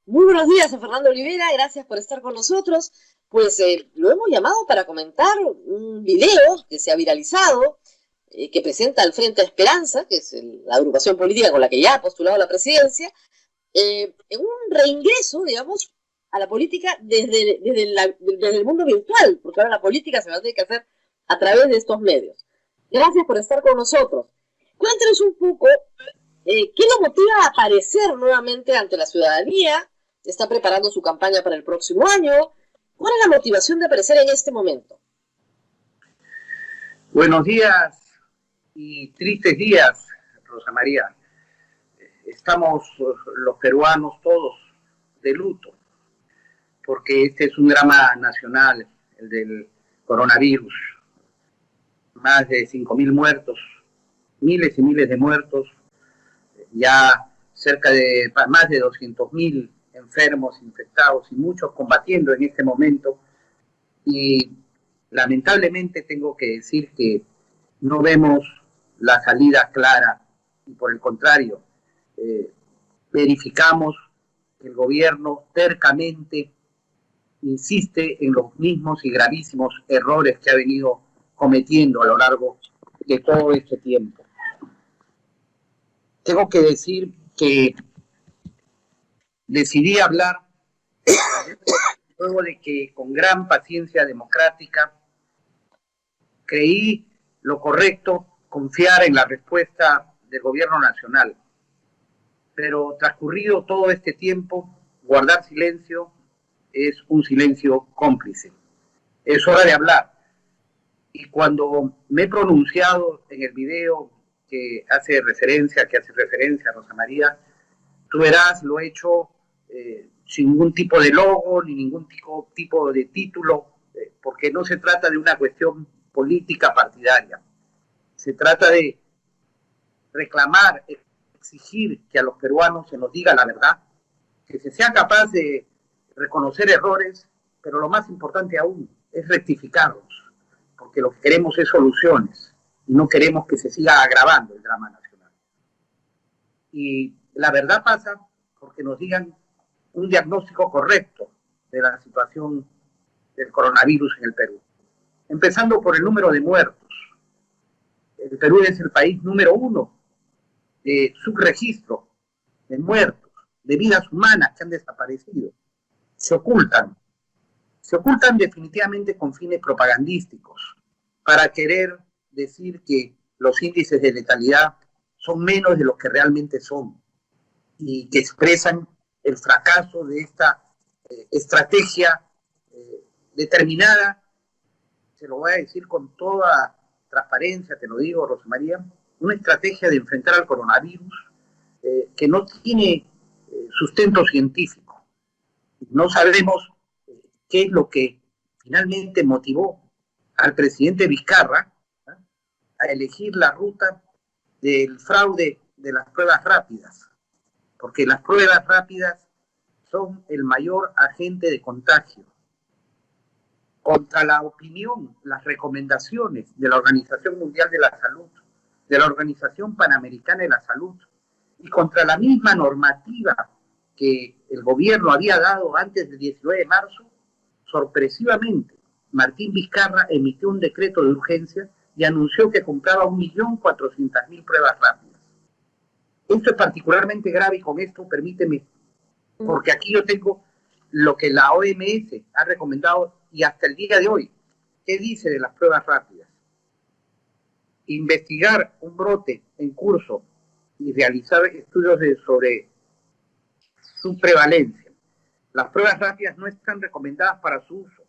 Muy buenos días a Fernando Olivera, gracias por estar con nosotros. Lo hemos llamado para comentar un video que se ha viralizado, que presenta al Frente Esperanza, que es la agrupación política con la que ya ha postulado a la presidencia, en un reingreso, digamos, a la política desde el mundo virtual, porque ahora la política se va a tener que hacer a través de estos medios. Gracias por estar con nosotros. Cuéntenos un poco qué lo motiva a aparecer nuevamente ante la ciudadanía. Está preparando su campaña para el próximo año. ¿Cuál es la motivación de aparecer en este momento? Buenos días y tristes días, Rosa María. Estamos los peruanos todos de luto, porque este es un drama nacional, el del coronavirus. Más de 5.000 muertos, miles y miles de muertos, ya cerca de más de 200.000 enfermos, infectados y muchos combatiendo en este momento. Y lamentablemente tengo que decir que no vemos la salida clara y por el contrario, verificamos que el gobierno tercamente insiste en los mismos y gravísimos errores que ha venido cometiendo a lo largo de todo este tiempo. Tengo que decir que decidí hablar luego de que con gran paciencia democrática creí lo correcto confiar en la respuesta del gobierno nacional. Pero transcurrido todo este tiempo, guardar silencio es un silencio cómplice. Es hora de hablar. Y cuando me he pronunciado en el video que hace referencia a Rosa María, tú verás, lo he hecho sin ningún tipo de logo, ni ningún tipo de título, porque no se trata de una cuestión política partidaria. Se trata de reclamar, exigir que a los peruanos se nos diga la verdad, que se sea capaz de reconocer errores, pero lo más importante aún es rectificarlos, porque lo que queremos es soluciones y no queremos que se siga agravando el drama nacional. Y la verdad pasa porque nos digan un diagnóstico correcto de la situación del coronavirus en el Perú. Empezando por el número de muertos. El Perú es el país número 1 de subregistro de muertos, de vidas humanas que han desaparecido. Se ocultan definitivamente con fines propagandísticos, para querer decir que los índices de letalidad son menos de lo que realmente son y que expresan el fracaso de esta estrategia determinada. Se lo voy a decir con toda transparencia, te lo digo, Rosa María, una estrategia de enfrentar al coronavirus que no tiene sustento científico. No sabemos qué es lo que finalmente motivó al presidente Vizcarra a elegir la ruta del fraude de las pruebas rápidas, porque las pruebas rápidas son el mayor agente de contagio. Contra la opinión, las recomendaciones de la Organización Mundial de la Salud, de la Organización Panamericana de la Salud, y contra la misma normativa que el gobierno había dado antes del 19 de marzo, sorpresivamente, Martín Vizcarra emitió un decreto de urgencia y anunció que compraba 1.400.000 pruebas rápidas. Esto es particularmente grave y con esto permíteme, porque aquí yo tengo lo que la OMS ha recomendado y hasta el día de hoy. ¿Qué dice de las pruebas rápidas? Investigar un brote en curso y realizar estudios sobre su prevalencia. Las pruebas rápidas no están recomendadas para su uso.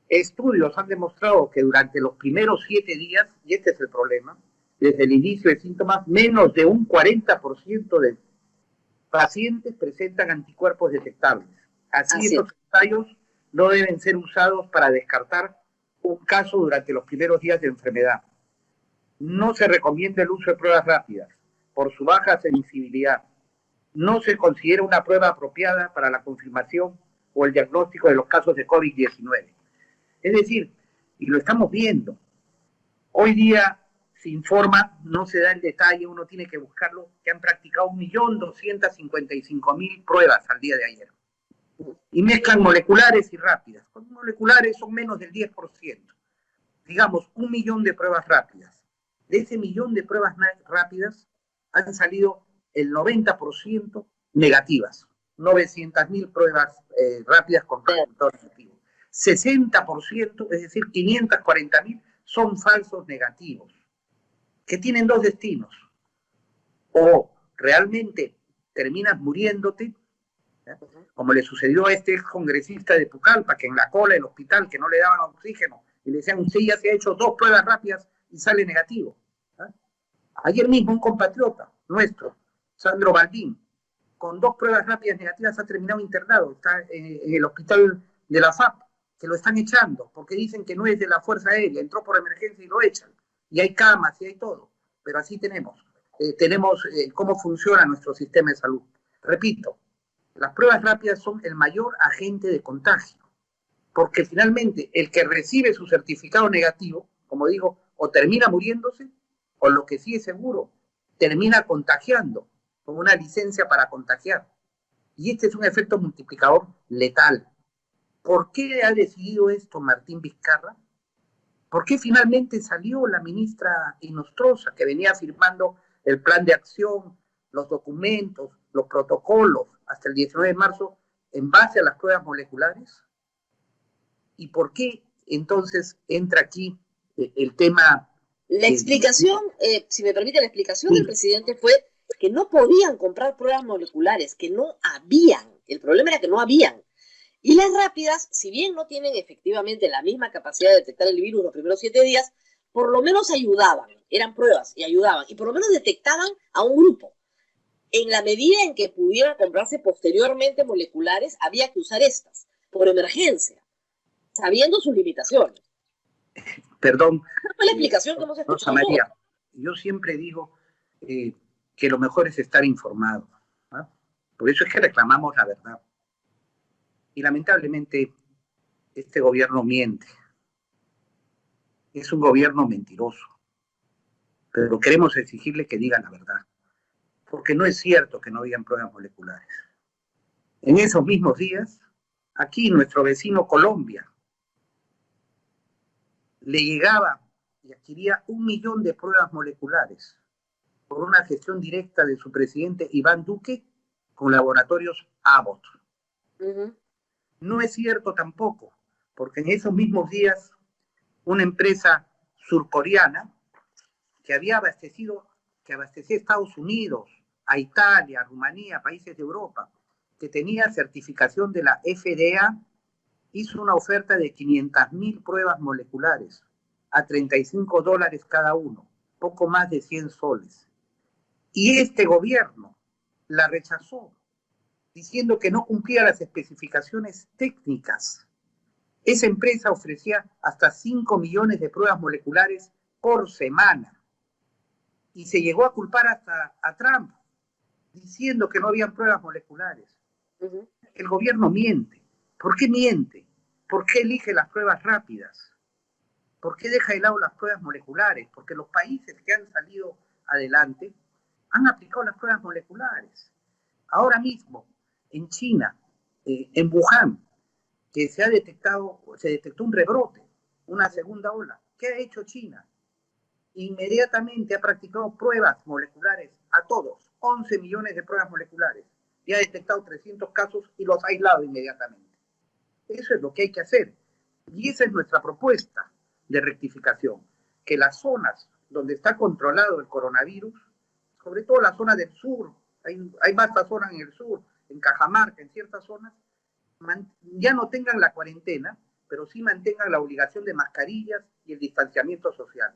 Estudios han demostrado que durante los primeros 7 días, y este es el problema, desde el inicio de síntomas, menos de un 40% de pacientes presentan anticuerpos detectables. Así estos ensayos no deben ser usados para descartar un caso durante los primeros días de enfermedad. No se recomienda el uso de pruebas rápidas por su baja sensibilidad. No se considera una prueba apropiada para la confirmación o el diagnóstico de los casos de COVID-19. Es decir, y lo estamos viendo, hoy día se informa, no se da el detalle, uno tiene que buscarlo, que han practicado 1.255.000 pruebas al día de ayer. Y mezclan moleculares y rápidas. Con moleculares son menos del 10%. Digamos, 1 millón de pruebas rápidas. De ese millón de pruebas rápidas han salido el 90% negativas. 900.000 pruebas rápidas con resultado negativo. 60%, es decir, 540.000, son falsos negativos, que tienen dos destinos. O realmente terminas muriéndote, ¿eh? Como le sucedió a este congresista de Pucallpa, que en la cola del hospital, que no le daban oxígeno, y le decían, usted ya se ha hecho 2 pruebas rápidas y sale negativo. ¿Eh? Ayer mismo un compatriota nuestro, Sandro Baldín, con 2 pruebas rápidas negativas ha terminado internado, está en el hospital de la FAP, que lo están echando, porque dicen que no es de la Fuerza Aérea, entró por emergencia y lo echan. Y hay camas y hay todo, pero así tenemos cómo funciona nuestro sistema de salud. Repito, las pruebas rápidas son el mayor agente de contagio, porque finalmente el que recibe su certificado negativo, como digo, o termina muriéndose, o lo que sí es seguro, termina contagiando, con una licencia para contagiar. Y este es un efecto multiplicador letal. ¿Por qué ha decidido esto Martín Vizcarra? ¿Por qué finalmente salió la ministra Inostroza, que venía firmando el plan de acción, los documentos, los protocolos, hasta el 19 de marzo, en base a las pruebas moleculares? ¿Y por qué entonces entra aquí el tema? La explicación, si me permite, la explicación del presidente fue que no podían comprar pruebas moleculares, que no habían. El problema era que no habían. Y las rápidas, si bien no tienen efectivamente la misma capacidad de detectar el virus los primeros 7 días, por lo menos ayudaban, eran pruebas y ayudaban, y por lo menos detectaban a un grupo. En la medida en que pudieran comprarse posteriormente moleculares, había que usar estas, por emergencia, sabiendo sus limitaciones. Perdón. Esa fue la explicación que hemos escuchado. Rosa María, yo siempre digo que lo mejor es estar informado, ¿no? Por eso es que reclamamos la verdad. Y lamentablemente este gobierno miente. Es un gobierno mentiroso. Pero queremos exigirle que diga la verdad. Porque no es cierto que no habían pruebas moleculares. En esos mismos días, aquí nuestro vecino Colombia le llegaba y adquiría 1 millón de pruebas moleculares por una gestión directa de su presidente Iván Duque con laboratorios Abbott. No es cierto tampoco, porque en esos mismos días una empresa surcoreana que abastecía a Estados Unidos, a Italia, a Rumanía, países de Europa, que tenía certificación de la FDA, hizo una oferta de 500.000 pruebas moleculares a $35 cada uno, poco más de 100 soles. Y este gobierno la rechazó, diciendo que no cumplía las especificaciones técnicas. Esa empresa ofrecía hasta 5 millones de pruebas moleculares por semana. Y se llegó a culpar hasta a Trump, diciendo que no habían pruebas moleculares. El gobierno miente. ¿Por qué miente? ¿Por qué elige las pruebas rápidas? ¿Por qué deja de lado las pruebas moleculares? Porque los países que han salido adelante han aplicado las pruebas moleculares. Ahora mismo, en China, en Wuhan, que se detectó un rebrote, una segunda ola. ¿Qué ha hecho China? Inmediatamente ha practicado pruebas moleculares a todos, 11 millones de pruebas moleculares, y ha detectado 300 casos y los ha aislado inmediatamente. Eso es lo que hay que hacer. Y esa es nuestra propuesta de rectificación, que las zonas donde está controlado el coronavirus, sobre todo la zona del sur, hay más zonas en el sur, en Cajamarca, en ciertas zonas, ya no tengan la cuarentena, pero sí mantengan la obligación de mascarillas y el distanciamiento social.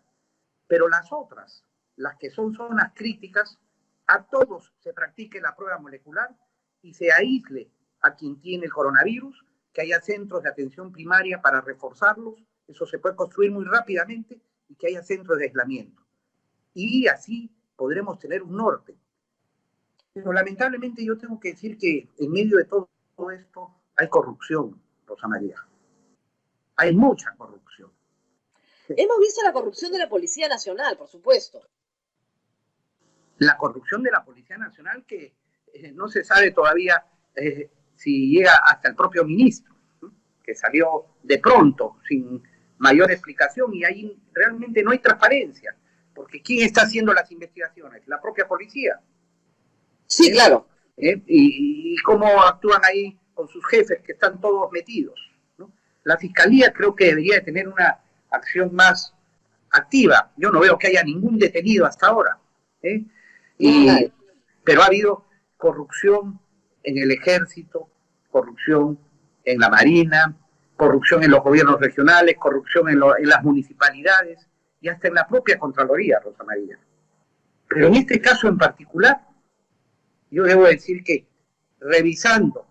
Pero las otras, las que son zonas críticas, a todos se practique la prueba molecular y se aísle a quien tiene el coronavirus, que haya centros de atención primaria para reforzarlos, eso se puede construir muy rápidamente, y que haya centros de aislamiento. Y así podremos tener un norte. Pero lamentablemente yo tengo que decir que en medio de todo esto hay corrupción, Rosa María. Hay mucha corrupción. Hemos visto la corrupción de la Policía Nacional, por supuesto. La corrupción de la Policía Nacional que no se sabe todavía si llega hasta el propio ministro, ¿no? Que salió de pronto, sin mayor explicación, y ahí realmente no hay transparencia, porque ¿quién está haciendo las investigaciones? La propia policía. Sí, claro. Y cómo actúan ahí con sus jefes que están todos metidos, ¿no? La Fiscalía creo que debería de tener una acción más activa. Yo no veo que haya ningún detenido hasta ahora, pero ha habido corrupción en el ejército, corrupción en la marina, corrupción en los gobiernos regionales, corrupción en las municipalidades y hasta en la propia Contraloría, Rosa María. Pero en este caso en particular, yo debo decir que revisando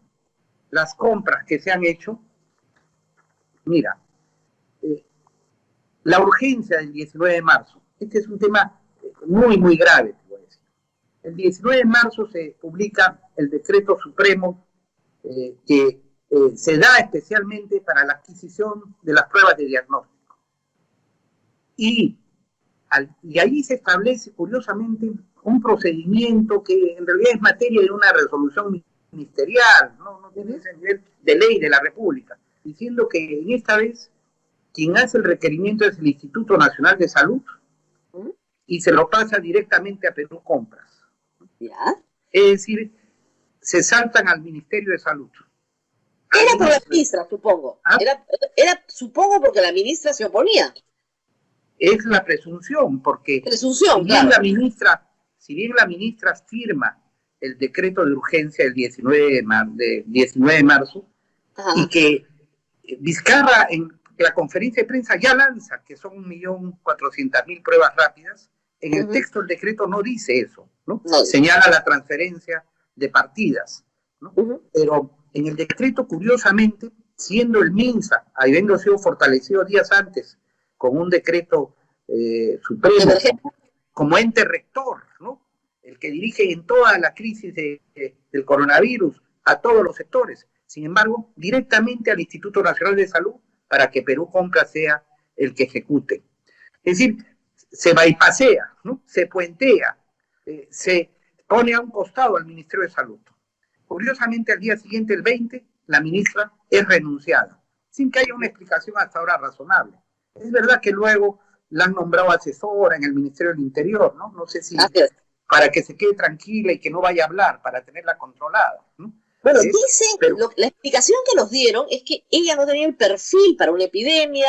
las compras que se han hecho, mira, la urgencia del 19 de marzo, este es un tema muy, muy grave, te voy a decir. El 19 de marzo se publica el decreto supremo que se da especialmente para la adquisición de las pruebas de diagnóstico. Y ahí se establece, curiosamente, un procedimiento que en realidad es materia de una resolución ministerial, no tiene ese nivel de ley de la República, diciendo que en esta vez quien hace el requerimiento es el Instituto Nacional de Salud y se lo pasa directamente a Perú Compras. ¿Ya? Es decir, se saltan al Ministerio de Salud. Era por la ministra, supongo. ¿Ah? Era, supongo, porque la ministra se oponía. Es la presunción, porque presunción, si bien la ministra firma el decreto de urgencia del 19 de marzo, ajá, y que Vizcarra en la conferencia de prensa ya lanza que son 1.400.000 pruebas rápidas, en el texto del decreto no dice eso, ¿no? Señala la transferencia de partidas, ¿no? Pero en el decreto, curiosamente, siendo el MINSA, habiendo sido fortalecido días antes con un decreto supremo como ente rector, ¿no? El que dirige en toda la crisis del coronavirus a todos los sectores. Sin embargo, directamente al Instituto Nacional de Salud para que Perú Compras sea el que ejecute. Es decir, se bypassea, ¿no? Se puentea, se pone a un costado al Ministerio de Salud. Curiosamente, al día siguiente, el 20, la ministra es renunciada, sin que haya una explicación hasta ahora razonable. Es verdad que luego la han nombrado asesora en el Ministerio del Interior, ¿no? No sé si para que se quede tranquila y que no vaya a hablar, para tenerla controlada, ¿no? Bueno, dicen, la explicación que nos dieron es que ella no tenía el perfil para una epidemia,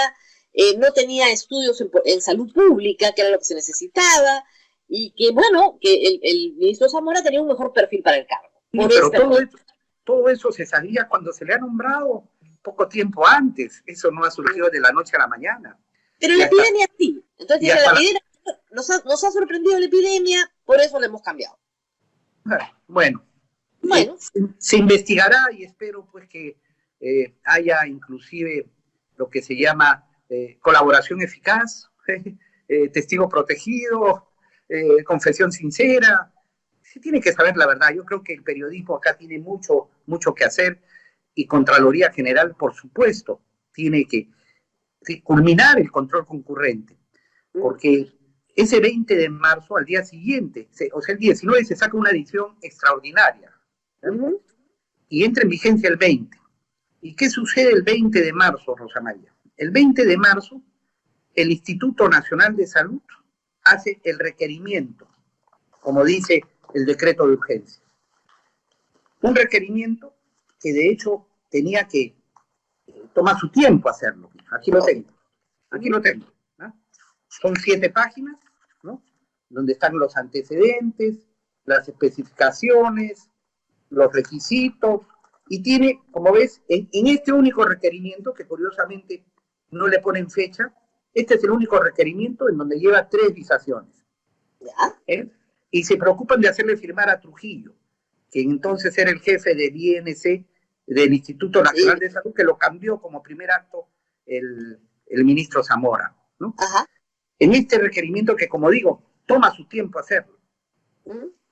no tenía estudios en salud pública, que era lo que se necesitaba, y que, bueno, que el ministro Zamora tenía un mejor perfil para el cargo. Pero todo eso se sabía cuando se le ha nombrado poco tiempo antes. Eso no ha surgido de la noche a la mañana. Pero la epidemia sí. Entonces, la epidemia, nos ha sorprendido la epidemia, por eso la hemos cambiado. Bueno, se investigará y espero pues que haya inclusive lo que se llama colaboración eficaz, testigo protegido, confesión sincera. Se tiene que saber la verdad. Yo creo que el periodismo acá tiene mucho que hacer y Contraloría General, por supuesto, tiene que culminar el control concurrente, porque ese 20 de marzo, al día siguiente, o sea, el 19 se saca una edición extraordinaria, y entra en vigencia el 20. ¿Y qué sucede el 20 de marzo, Rosa María? El 20 de marzo, el Instituto Nacional de Salud hace el requerimiento, como dice el decreto de urgencia. Un requerimiento que de hecho tenía que tomar su tiempo hacerlo. Aquí lo tengo. ¿No? Son 7 páginas, ¿no? Donde están los antecedentes, las especificaciones, los requisitos, y tiene, como ves, en este único requerimiento, que curiosamente no le ponen fecha, este es el único requerimiento en donde lleva 3 visaciones. Y se preocupan de hacerle firmar a Trujillo, que entonces era el jefe del INC, del Instituto Nacional de Salud, que lo cambió como primer acto el ministro Zamora, ¿no? En este requerimiento que, como digo, toma su tiempo hacerlo.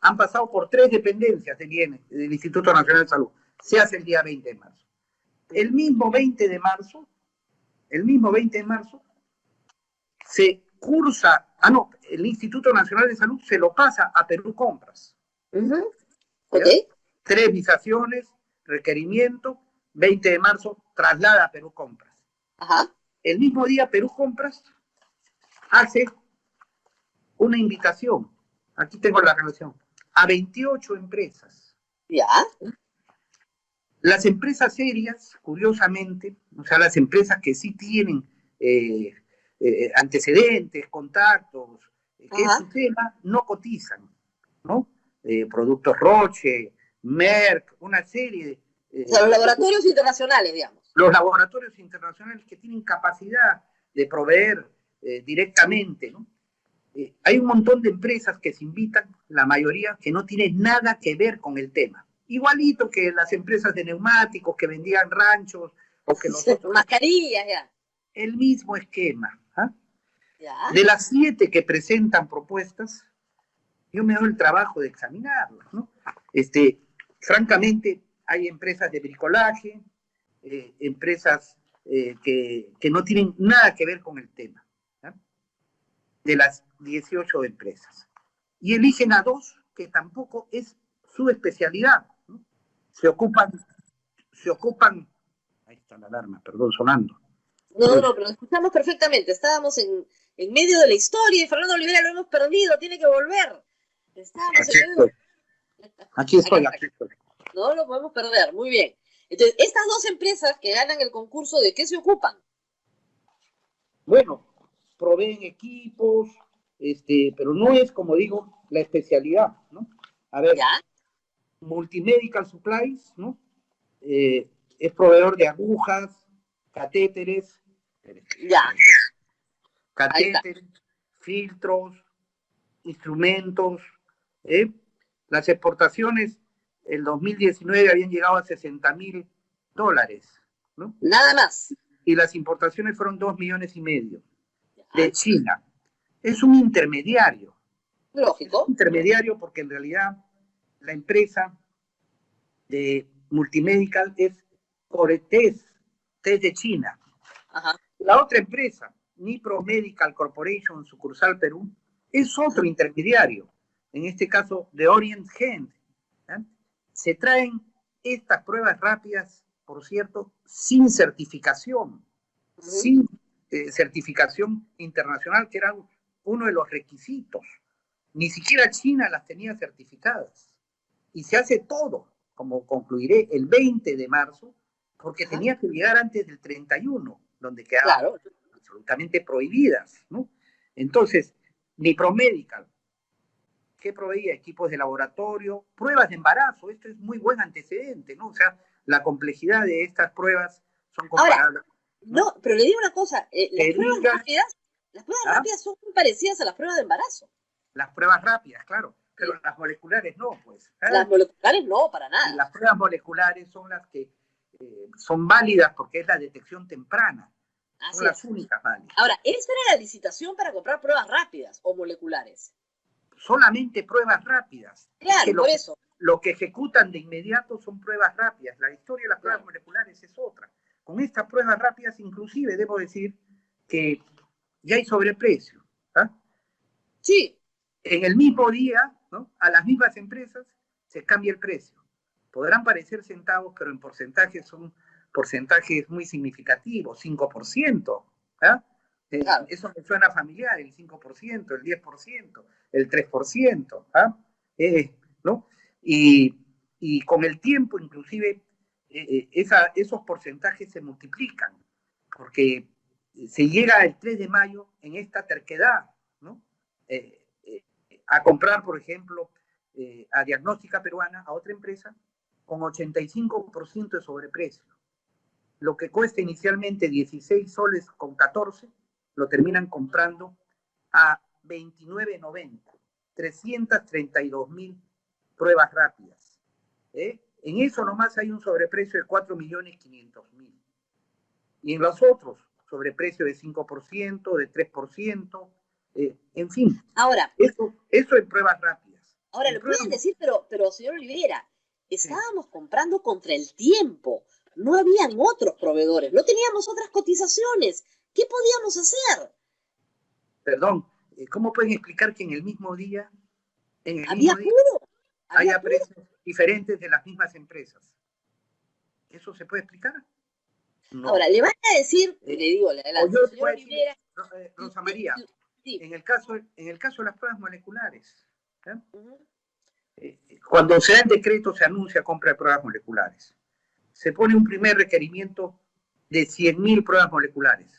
Han pasado por 3 dependencias del Instituto Nacional de Salud. Se hace el día 20 de marzo. El mismo 20 de marzo, se cursa, el Instituto Nacional de Salud se lo pasa a Perú Compras. Ok. 3 visaciones, requerimiento, 20 de marzo, traslada a Perú Compras. Ajá. El mismo día Perú Compras hace una invitación, aquí tengo la relación, a 28 empresas. Ya. Las empresas serias, curiosamente, o sea, las empresas que sí tienen antecedentes, contactos, que es su tema, no cotizan, ¿no? Productos Roche, Merck, una serie de... O sea, los laboratorios internacionales, digamos. Los laboratorios internacionales que tienen capacidad de proveer directamente, ¿no? Hay un montón de empresas que se invitan, la mayoría que no tienen nada que ver con el tema. Igualito que las empresas de neumáticos que vendían ranchos o que los otros. Mascarillas, ya. El mismo esquema. Ya. De las 7 que presentan propuestas, yo me doy el trabajo de examinarlas, ¿no? Francamente, hay empresas de bricolaje, empresas que no tienen nada que ver con el tema, ¿no? De las 18 empresas. Y eligen a 2 que tampoco es su especialidad, ¿no? Se ocupan, ahí está la alarma, perdón, sonando. No, pero lo escuchamos perfectamente. Estábamos en medio de la historia y Fernando Olivera lo hemos perdido, tiene que volver. Aquí estoy. No lo podemos perder, muy bien. Entonces, estas 2 empresas que ganan el concurso, ¿de qué se ocupan? Bueno, proveen equipos, pero no es, como digo, la especialidad, ¿no? A ver, ¿ya? Multimedical Supplies, ¿no? Es proveedor de agujas, catéteres, ya. Catéteres, filtros, instrumentos. Las exportaciones el 2019 habían llegado a $60,000, ¿no? Nada más. Y las importaciones fueron 2,5 millones de China. Es un intermediario. Lógico. Es un intermediario porque en realidad la empresa de Multimedical es Coretes, de China. Ajá. La otra empresa, Nipro Medical Corporation, sucursal Perú, es otro intermediario, en este caso de Orient Hand. Se traen estas pruebas rápidas, por cierto, sin certificación, sin certificación internacional, que era uno de los requisitos. Ni siquiera China las tenía certificadas. Y se hace todo, como concluiré, el 20 de marzo, porque tenía que llegar antes del 31, donde quedaban absolutamente prohibidas, ¿no? Entonces, Nipromedical, ¿qué proveía? Equipos de laboratorio, pruebas de embarazo, esto es muy buen antecedente, ¿no? O sea, la complejidad de estas pruebas son comparables. Ahora, no, pero le digo una cosa, las pruebas rápidas son muy parecidas a las pruebas de embarazo. Las pruebas rápidas, claro, pero las moleculares no, pues. Las moleculares no, para nada. Y las pruebas moleculares son las que son válidas porque es la detección temprana. Son las únicas válidas. Ahora, ¿esa era la licitación para comprar pruebas rápidas o moleculares? Solamente pruebas rápidas. Claro, por eso. Lo que ejecutan de inmediato son pruebas rápidas. La historia de las pruebas moleculares es otra. Con estas pruebas rápidas, inclusive, debo decir que ya hay sobreprecio. Sí. En el mismo día, ¿no? A las mismas empresas se cambia el precio. Podrán parecer centavos, pero en porcentajes son porcentajes muy significativos, 5%. Claro. Eso me suena familiar, el 5%, el 10%, el 3%. ¿No? Y con el tiempo, inclusive, esos porcentajes se multiplican, porque se llega el 3 de mayo en esta terquedad, ¿no? A comprar, por ejemplo, a Diagnóstica Peruana, a otra empresa, con 85% de sobreprecio. Lo que cuesta inicialmente 16 soles con 14, lo terminan comprando a 29.90, 332.000 pruebas rápidas. En eso nomás hay un sobreprecio de 4.500.000. Y en los otros, sobreprecio de 5%, de 3%, en fin. Ahora, eso en pruebas rápidas. Ahora, lo pueden decir, pero señor Olivera, estábamos comprando contra el tiempo. No habían otros proveedores, no teníamos otras cotizaciones. ¿Qué podíamos hacer? Perdón, ¿cómo pueden explicar que en el mismo día, Había puro. haya precios diferentes de las mismas empresas? ¿Eso se puede explicar? No. Ahora, le van a decir, le digo, le adelanto, señor Olivera, Rosa María, sí. en el caso de las pruebas moleculares, cuando se da el decreto, se anuncia compra de pruebas moleculares. Se pone un primer requerimiento de 100.000 pruebas moleculares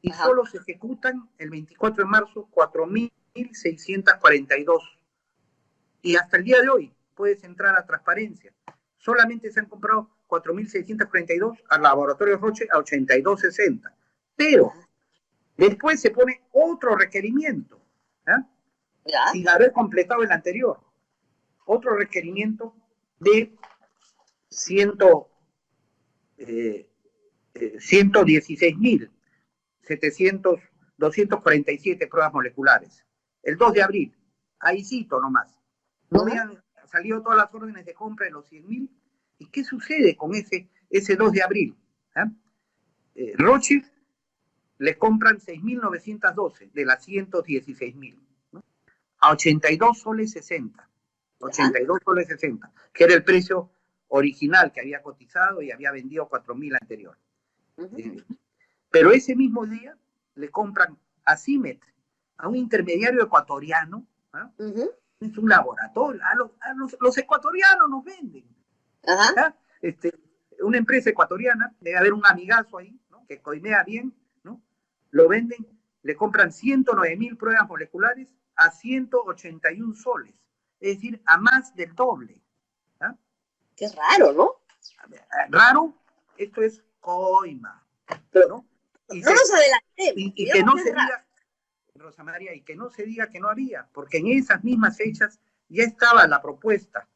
y solo se ejecutan el 24 de marzo 4.642. Y hasta el día de hoy puedes entrar a transparencia. Solamente se han comprado 4.642 al laboratorio Roche a 82.60. Pero después se pone otro requerimiento, sin haber completado el anterior. Otro requerimiento de 116.247 pruebas moleculares. El 2 de abril, ahí cito nomás. No habían salido todas las órdenes de compra de los 100.000. ¿Y qué sucede con ese 2 de abril? Roche le compran 6.912 de las 116.000, ¿no? A 82 soles 60. 82 soles 60, que era el precio original que había cotizado y había vendido 4.000 anterior. Pero ese mismo día le compran a CIMET, a un intermediario ecuatoriano, es un laboratorio, los ecuatorianos nos venden. Una empresa ecuatoriana, debe haber un amigazo ahí, ¿no? Que coimea bien, ¿no? Lo venden, le compran 109.000 pruebas moleculares a 181 soles. Es decir, a más del doble. Qué raro, ¿no? Raro, esto es coima, ¿no? Y no nos adelantemos. Y que no se diga, Rosa María, y que no se diga que no había, porque en esas mismas fechas ya estaba la propuesta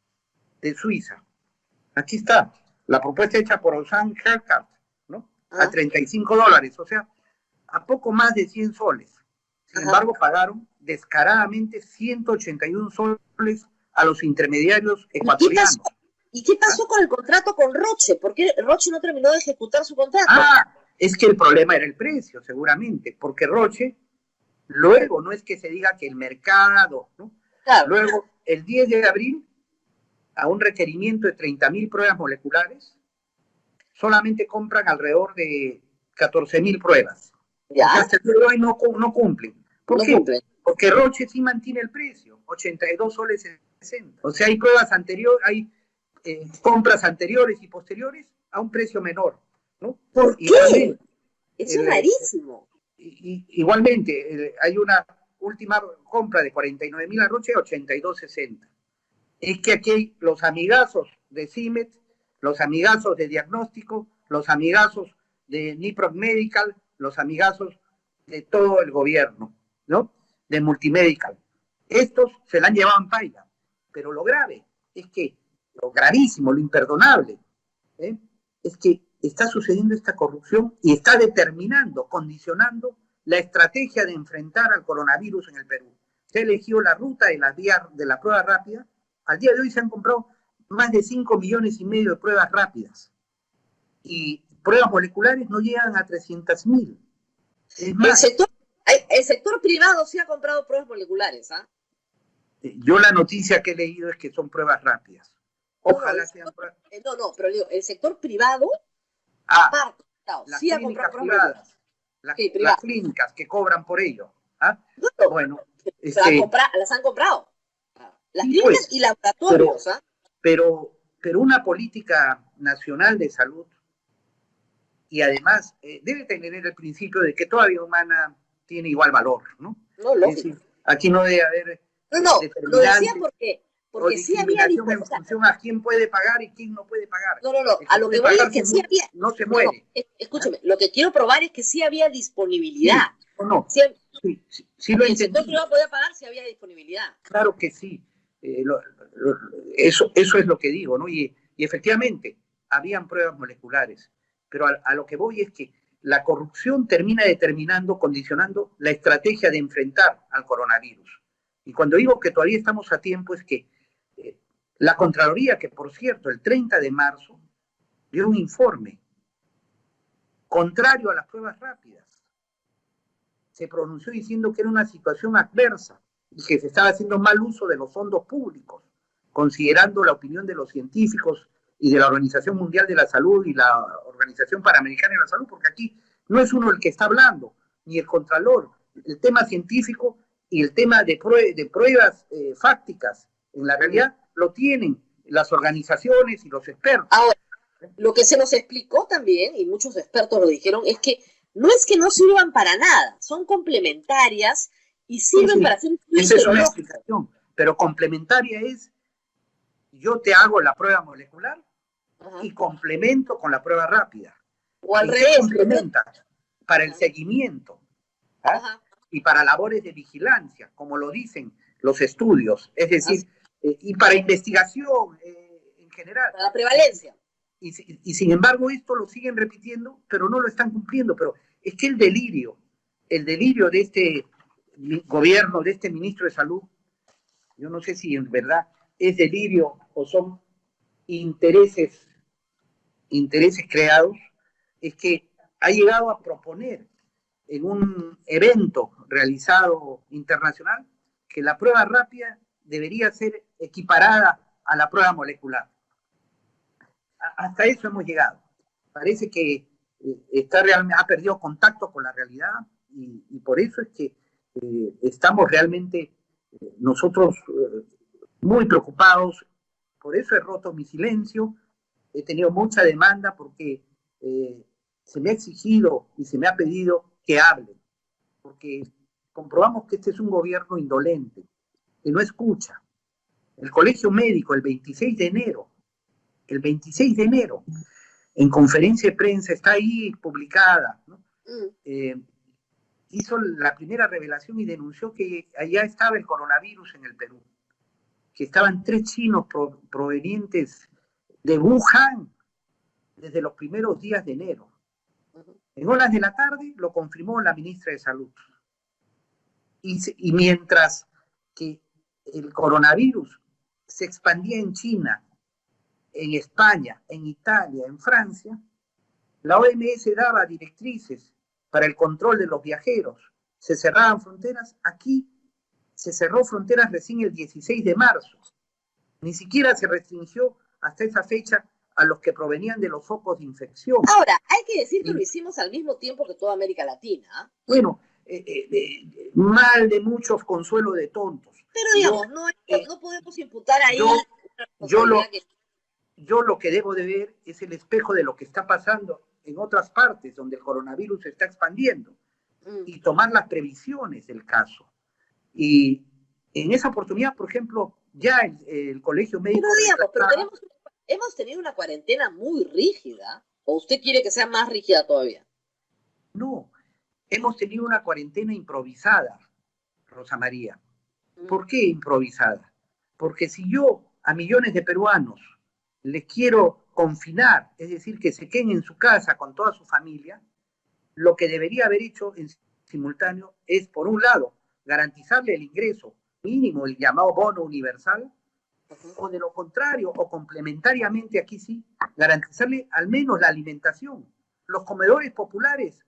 de Suiza. Aquí está, la propuesta hecha por Osan Healthcare, ¿no? A $35, o sea, a poco más de 100 soles. Sin embargo, pagaron descaradamente 181 soles a los intermediarios ecuatorianos. ¿Y qué pasó con el contrato con Roche? ¿Por qué Roche no terminó de ejecutar su contrato? Es que el problema era el precio, seguramente, porque Roche, luego, no es que se diga que el mercado, ¿no? Claro. Luego, el 10 de abril, a un requerimiento de 30.000 pruebas moleculares, solamente compran alrededor de 14.000 pruebas. ¿Ya? O sea, hasta el día de hoy no cumplen. ¿Por qué? Cumplen. Porque Roche sí mantiene el precio, 82 soles 60. O sea, hay pruebas anteriores, hay compras anteriores y posteriores a un precio menor, ¿no? ¿Por qué? Eso es rarísimo. Igualmente, hay una última compra de 49.000 a Roche a 82.60. Es que aquí hay los amigazos de CIMET, los amigazos de diagnóstico, los amigazos de Niproc Medical, los amigazos de todo el gobierno, ¿no? De Multimedical. Estos se la han llevado en paila, pero lo grave es que, lo gravísimo, lo imperdonable, es que está sucediendo esta corrupción y está determinando, condicionando la estrategia de enfrentar al coronavirus en el Perú. Se ha elegido la ruta de la prueba rápida. Al día de hoy se han comprado más de 5,5 millones de pruebas rápidas. Y pruebas moleculares no llegan a 300.000. El sector privado sí ha comprado pruebas moleculares, ¿ah? Yo la noticia que he leído es que son pruebas rápidas. Ojalá sean pruebas. Pero digo, el sector privado las sí ha clínicas comprado privadas. Las clínicas que cobran por ello. Bueno, las han comprado. Las clínicas y laboratorios, pero una política nacional de salud, y además debe tener el principio de que toda vida humana tiene igual valor, ¿no? No, lógico. Es decir, aquí no debe haber lo decía porque sí había en función a quién puede pagar y quién no puede pagar. No, a lo que voy es que sí había... No se muere. Escúcheme, lo que quiero probar es que sí había disponibilidad. Sí, lo entendí. El sector privado podía pagar si había disponibilidad. Claro que sí. Eso es lo que digo, ¿no? Y efectivamente, habían pruebas moleculares, pero a lo que voy es que la corrupción termina determinando, condicionando la estrategia de enfrentar al coronavirus. Y cuando digo que todavía estamos a tiempo es que la Contraloría, que por cierto, el 30 de marzo, dio un informe contrario a las pruebas rápidas. se pronunció diciendo que era una situación adversa y que se estaba haciendo mal uso de los fondos públicos, considerando la opinión de los científicos y de la Organización Mundial de la Salud y la Organización Panamericana de la Salud, porque aquí no es uno el que está hablando, ni el contralor. El tema científico y el tema de pruebas fácticas, en la realidad lo tienen las organizaciones y los expertos. Ahora, lo que se nos explicó también, y muchos expertos lo dijeron, es que no sirvan para nada, son complementarias y sirven para hacer un esa es una explicación, pero complementaria es, yo te hago la prueba molecular y complemento con la prueba rápida. O al revés. Complementa para el seguimiento y para labores de vigilancia, como lo dicen los estudios, es decir, y para investigación en general. Para la prevalencia. Y sin embargo esto lo siguen repitiendo, pero no lo están cumpliendo. Pero es que el delirio de este gobierno, de este ministro de Salud, yo no sé si en verdad es delirio o son intereses creados, es que ha llegado a proponer en un evento realizado internacional que la prueba rápida debería ser equiparada a la prueba molecular. Hasta eso hemos llegado. Parece que ha perdido contacto con la realidad y por eso es que estamos realmente nosotros muy preocupados. Por eso he roto mi silencio. He tenido mucha demanda porque se me ha exigido y se me ha pedido que hable, porque comprobamos que este es un gobierno indolente, que no escucha. El Colegio Médico, el 26 de enero, en conferencia de prensa, está ahí publicada, ¿no? Hizo la primera revelación y denunció que allá estaba el coronavirus en el Perú, que estaban 3 chinos provenientes de Wuhan desde los primeros días de enero. En horas de la tarde lo confirmó la ministra de Salud. Y mientras que el coronavirus se expandía en China, en España, en Italia, en Francia, la OMS daba directrices para el control de los viajeros. Se cerraban fronteras. Aquí se cerró fronteras recién el 16 de marzo. Ni siquiera se restringió hasta esa fecha a los que provenían de los focos de infección. Ahora, hay que decir que lo hicimos al mismo tiempo que toda América Latina. Bueno, mal de muchos, consuelo de tontos. Pero digamos, no podemos imputar ahí yo lo que debo de ver es el espejo de lo que está pasando en otras partes donde el coronavirus se está expandiendo y tomar las previsiones del caso. Y en esa oportunidad, por ejemplo, ya el Colegio Médico... Pero hemos tenido una cuarentena muy rígida. ¿O usted quiere que sea más rígida todavía? No, hemos tenido una cuarentena improvisada, Rosa María. ¿Por qué improvisada? Porque si yo a millones de peruanos les quiero confinar, es decir, que se queden en su casa con toda su familia, lo que debería haber hecho en simultáneo es, por un lado, garantizarle el ingreso mínimo, el llamado bono universal, o de lo contrario, o complementariamente, aquí sí, garantizarle al menos la alimentación. Los comedores populares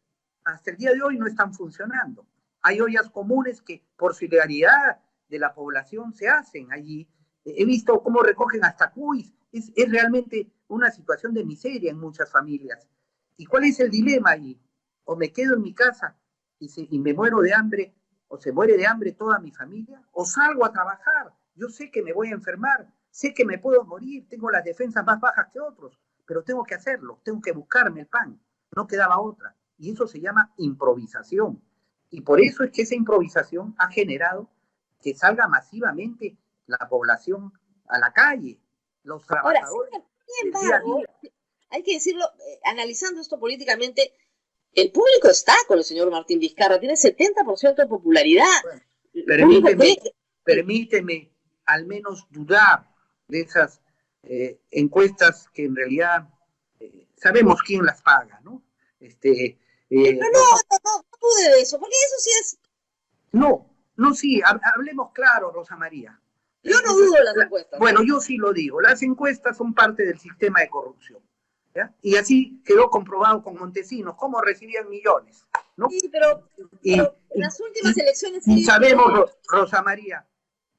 hasta el día de hoy no están funcionando. Hay ollas comunes que por solidaridad de la población se hacen allí. He visto cómo recogen hasta cuis. Es realmente una situación de miseria en muchas familias. ¿Y cuál es el dilema allí? O me quedo en mi casa y me muero de hambre, o se muere de hambre toda mi familia, o salgo a trabajar. Yo sé que me voy a enfermar, sé que me puedo morir, tengo las defensas más bajas que otros, pero tengo que hacerlo, tengo que buscarme el pan. No quedaba otra. Y eso se llama improvisación. Y por eso es que esa improvisación ha generado que salga masivamente la población a la calle, los trabajadores. Ahora, sin embargo, hay que decirlo, analizando esto políticamente, el público está con el señor Martín Vizcarra, tiene 70% de popularidad. Bueno, permíteme al menos dudar de esas encuestas que en realidad sabemos quién las paga, ¿no? Pero no dude de eso, porque eso sí es... No, sí, hablemos claro, Rosa María. Yo no dudo de las encuestas. Bueno, yo sí lo digo, las encuestas son parte del sistema de corrupción, ¿ya? Y así quedó comprobado con Montesinos, cómo recibían millones. ¿no? Sí, pero Y, en las últimas elecciones... y sabemos, Rosa María,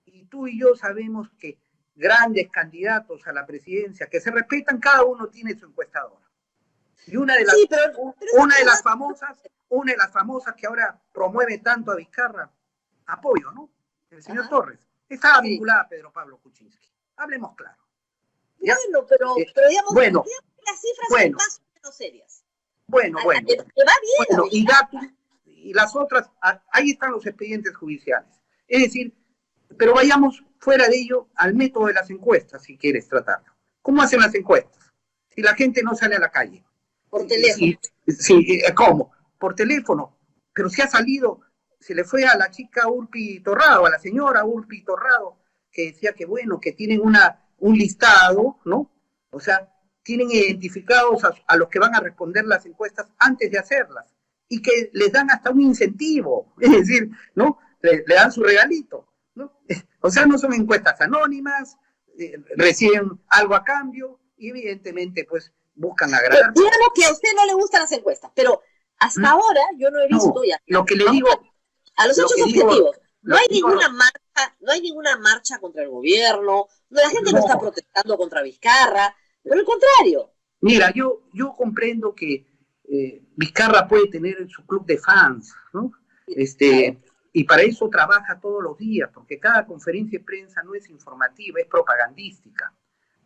y tú y yo sabemos que grandes candidatos a la presidencia, que se respetan, cada uno tiene su encuestadora. Y una de las, sí, pero una de las famosas que ahora promueve tanto a Vizcarra, apoyo, ¿no? El señor Torres, estaba vinculada a Pedro Pablo Kuczynski. Hablemos claro. ¿Ya? Bueno, pero digamos, bueno, las cifras son más o menos serias. Bueno. Que va bien. Bueno, y datos, y las otras, ahí están los expedientes judiciales. Es decir, pero vayamos fuera de ello al método de las encuestas, si quieres tratarlo. ¿Cómo hacen las encuestas? Si la gente no sale a la calle. Por teléfono. ¿Cómo? Por teléfono. Pero si ha salido, se le fue a la chica Urpi Torrado, a la señora Urpi Torrado, que decía que bueno, que tienen un listado, ¿no? O sea, tienen identificados a los que van a responder las encuestas antes de hacerlas y que les dan hasta un incentivo, es decir, ¿no? Le dan su regalito, ¿no? O sea, no son encuestas anónimas, reciben algo a cambio y evidentemente pues buscan agradar. Digamos que a usted no le gustan las encuestas, pero hasta ahora yo no he visto ya. Lo que le digo... A los hechos objetivos. No hay ninguna marcha contra el gobierno, la gente no está protestando contra Vizcarra, por el contrario. Mira, yo comprendo que Vizcarra puede tener su club de fans, ¿no? Y para eso trabaja todos los días, porque cada conferencia de prensa no es informativa, es propagandística,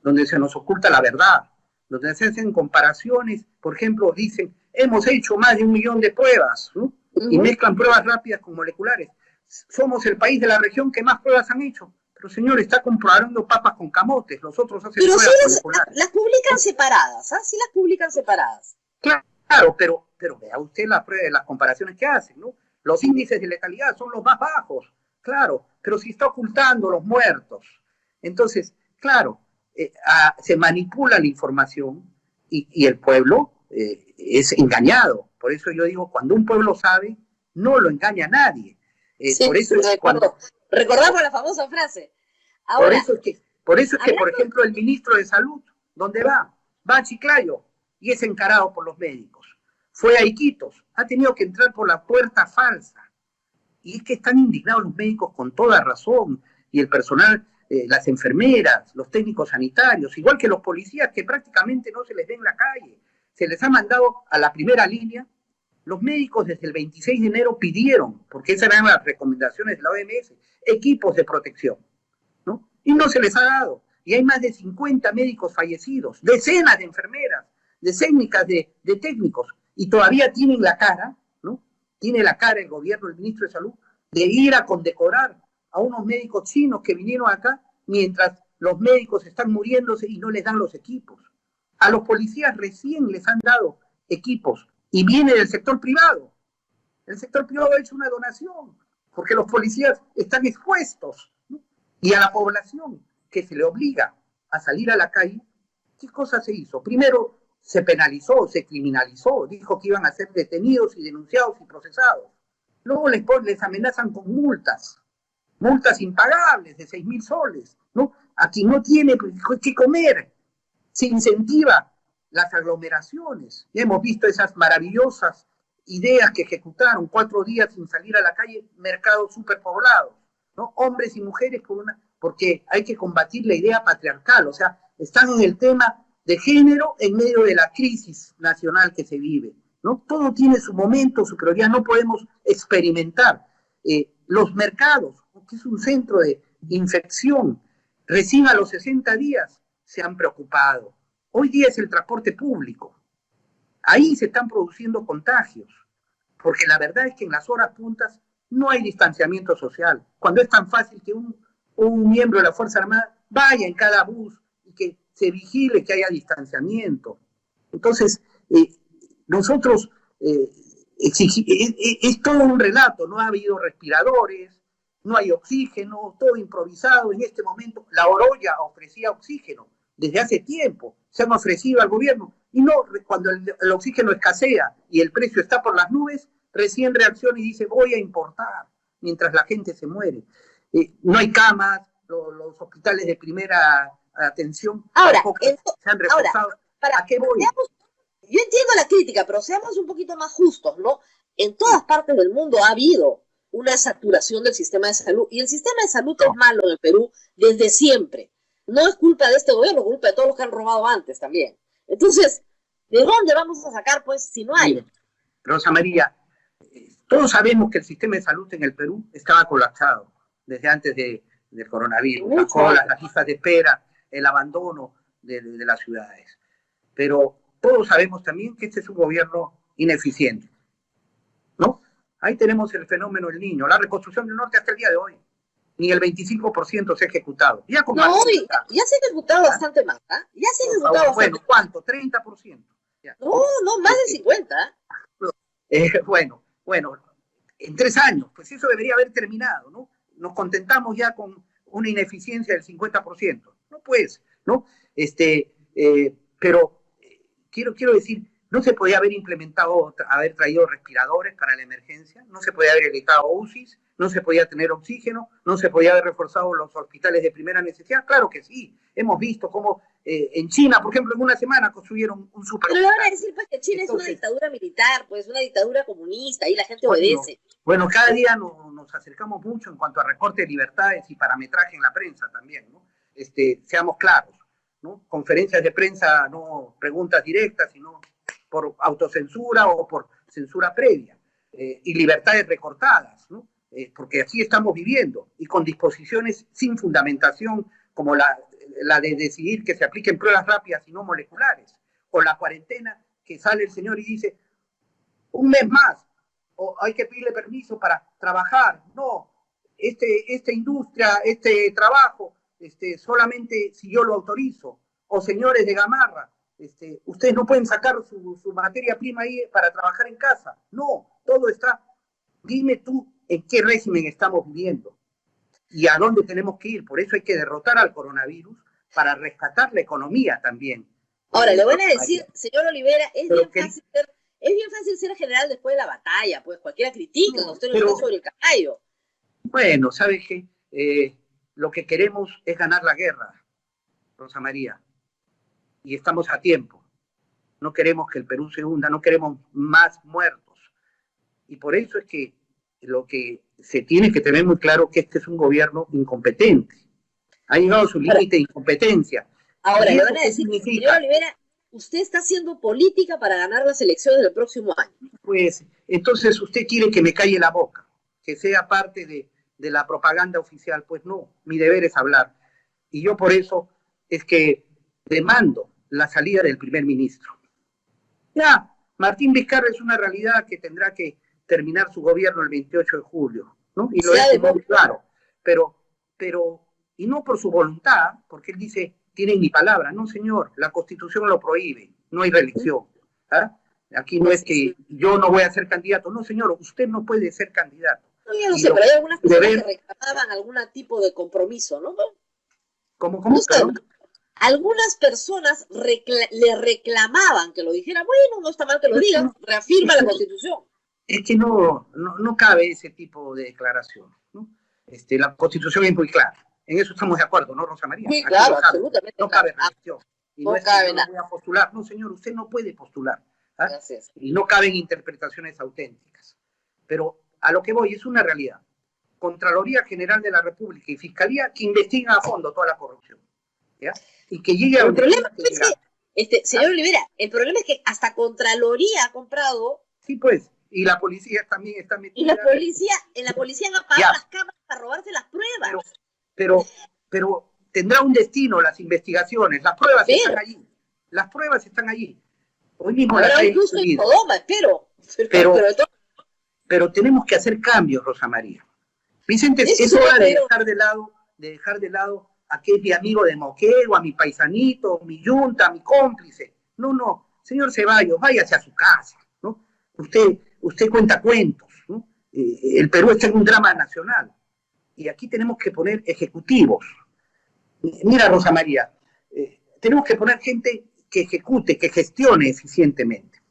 donde se nos oculta la verdad, donde se hacen comparaciones, por ejemplo, dicen, hemos hecho más de 1 millón de pruebas, ¿no? Y mezclan pruebas rápidas con moleculares. Somos el país de la región que más pruebas han hecho. Pero señor, está comparando papas con camotes, los otros hacen pruebas moleculares. Las publican separadas, ¿ah? Sí las publican separadas. Claro, pero vea usted las comparaciones que hacen, ¿no? Los índices de letalidad son los más bajos, claro, pero si está ocultando los muertos. Entonces, claro, se manipula la información y el pueblo es engañado. Por eso yo digo, cuando un pueblo sabe, no lo engaña a nadie. Por eso es recordamos la famosa frase. Ahora, por eso es que, por ejemplo, el ministro de Salud, ¿dónde va? Va a Chiclayo y es encarado por los médicos. Fue a Iquitos, ha tenido que entrar por la puerta falsa. Y es que están indignados los médicos con toda razón, y el personal, las enfermeras, los técnicos sanitarios, igual que los policías que prácticamente no se les ve en la calle. Se les ha mandado a la primera línea. Los médicos desde el 26 de enero pidieron, porque esas eran las recomendaciones de la OMS, equipos de protección, ¿no? Y no se les ha dado. Y hay más de 50 médicos fallecidos, decenas de enfermeras, decenas de técnicos, y todavía tienen la cara, ¿no? Tiene la cara el gobierno, el ministro de Salud, de ir a condecorar a unos médicos chinos que vinieron acá mientras los médicos están muriéndose y no les dan los equipos. A los policías recién les han dado equipos y viene del sector privado. El sector privado ha hecho una donación porque los policías están expuestos, ¿no? Y a la población que se le obliga a salir a la calle, ¿qué cosa se hizo? Primero se penalizó, se criminalizó, dijo que iban a ser detenidos y denunciados y procesados. Luego les amenazan con multas impagables de 6.000 soles, ¿no? A quien no tiene que comer. Se incentiva las aglomeraciones. Ya hemos visto esas maravillosas ideas que ejecutaron, 4 días sin salir a la calle, mercados superpoblados, ¿no? Hombres y mujeres porque hay que combatir la idea patriarcal, o sea, están en el tema de género en medio de la crisis nacional que se vive, ¿no? Todo tiene su momento, su prioridad, no podemos experimentar. Los mercados, que es un centro de infección, recién a los 60 días se han preocupado. Hoy día es el transporte público. Ahí se están produciendo contagios, porque la verdad es que en las horas puntas no hay distanciamiento social. Cuando es tan fácil que un miembro de la Fuerza Armada vaya en cada bus y que se vigile que haya distanciamiento. Entonces, nosotros es todo un relato, no ha habido respiradores, no hay oxígeno, todo improvisado. En este momento la Oroya ofrecía oxígeno desde hace tiempo, se han ofrecido al gobierno, y no, cuando el oxígeno escasea y el precio está por las nubes, recién reacciona y dice voy a importar, mientras la gente se muere. No hay camas, los hospitales de primera atención ahora, se han reforzado. ¿A qué voy? Yo entiendo la crítica, pero seamos un poquito más justos, ¿no? en todas partes del mundo ha habido una saturación del sistema de salud, y el sistema de salud es malo en el Perú desde siempre. No es culpa de este gobierno, es culpa de todos los que han robado antes también. Entonces, ¿de dónde vamos a sacar, pues, si no hay? Rosa María, todos sabemos que el sistema de salud en el Perú estaba colapsado desde antes del coronavirus, las colas, las listas de espera, el abandono de las ciudades. Pero todos sabemos también que este es un gobierno ineficiente, ¿no? Ahí tenemos el fenómeno del Niño, la reconstrucción del norte hasta el día de hoy. Ni el 25% se ha ejecutado. Ya se ha ejecutado bastante más, ¿ah? Ya se ha ejecutado bastante. Bueno, ¿cuánto? 30%. Ya. No, más de 50%. Bueno, en 3 años, pues eso debería haber terminado, ¿no? Nos contentamos ya con una ineficiencia del 50%. No pues, ¿no? Pero quiero decir, no se podía haber implementado, haber traído respiradores para la emergencia, no se podía haber habilitado UCIs, no se podía tener oxígeno, no se podía haber reforzado los hospitales de primera necesidad. Claro que sí, hemos visto cómo en China, por ejemplo, en una semana construyeron un super. Pero le van a decir pues que China es una dictadura militar, pues una dictadura comunista, y la gente obedece. Bueno, cada día nos acercamos mucho en cuanto a recorte de libertades y parametraje en la prensa también, ¿no? Seamos claros, ¿no? Conferencias de prensa, no preguntas directas, sino por autocensura o por censura previa, y libertades recortadas, ¿no? Porque así estamos viviendo, y con disposiciones sin fundamentación, como la de decidir que se apliquen pruebas rápidas y no moleculares, o la cuarentena, que sale el señor y dice, un mes más, o hay que pedirle permiso para trabajar. No, esta industria, este trabajo, solamente si yo lo autorizo. O señores de Gamarra, ustedes no pueden sacar su materia prima ahí para trabajar en casa. No, todo está. Dime tú en qué régimen estamos viviendo y a dónde tenemos que ir. Por eso hay que derrotar al coronavirus para rescatar la economía también. Ahora, le voy a decir, señor Olivera, es bien fácil ser general después de la batalla, pues cualquiera critica, usted no está sobre el caballo. Bueno, ¿sabes qué? Lo que queremos es ganar la guerra, Rosa María, y estamos a tiempo. No queremos que el Perú se hunda, no queremos más muertos. Y por eso es que lo que se tiene que tener muy claro que este es un gobierno incompetente. Ha llegado a su límite de incompetencia. Ahora, le van a decir, señor Olivera, usted está haciendo política para ganar las elecciones del próximo año. Pues, entonces usted quiere que me calle la boca, que sea parte de la propaganda oficial. Pues no, mi deber es hablar. Y yo por eso es que demando la salida del primer ministro. Ya, Martín Vizcarra es una realidad que tendrá que terminar su gobierno el 28 de julio, ¿no? Y lo es muy claro, pero, y no por su voluntad, porque él dice, tienen mi palabra. No, señor, la Constitución lo prohíbe, no hay reelección. ¿Ah? Aquí no es que yo no voy a ser candidato. No, señor, usted no puede ser candidato. No, yo no sé, pero hay algunas personas que reclamaban algún tipo de compromiso, ¿no? ¿Cómo? Algunas personas le reclamaban que lo dijera. Bueno, no está mal que lo digan, reafirma la Constitución. Es que no cabe ese tipo de declaración, ¿no? La Constitución es muy clara. En eso estamos de acuerdo, ¿no, Rosa María? Sí, claro, absolutamente. No cabe reelección. Y no es que yo no voy a postular. No, señor, usted no puede postular. ¿Ah? Gracias. Y no caben interpretaciones auténticas. Pero a lo que voy es una realidad. Contraloría General de la República y Fiscalía que investigan a fondo toda la corrupción. ¿Ya? Y que llegue a el problema es que, señor Olivera, el problema es que hasta Contraloría ha comprado. Sí, pues. Y la policía también está metida. Y en la policía han apagado las cámaras para robarse las pruebas. Pero tendrá un destino las investigaciones, las pruebas están allí. Las pruebas están allí. Hoy mismo las hay incluso en Sodoma, pero tenemos que hacer cambios, Rosa María. Vicente, es hora de dejar de lado a que es mi amigo de Moquegua, a mi paisanito, mi yunta, mi cómplice. No, señor Ceballos, váyase a su casa, ¿no? Usted cuenta cuentos, ¿no? El Perú está en un drama nacional y aquí tenemos que poner ejecutivos. Mira, Rosa María, tenemos que poner gente que ejecute, que gestione eficientemente.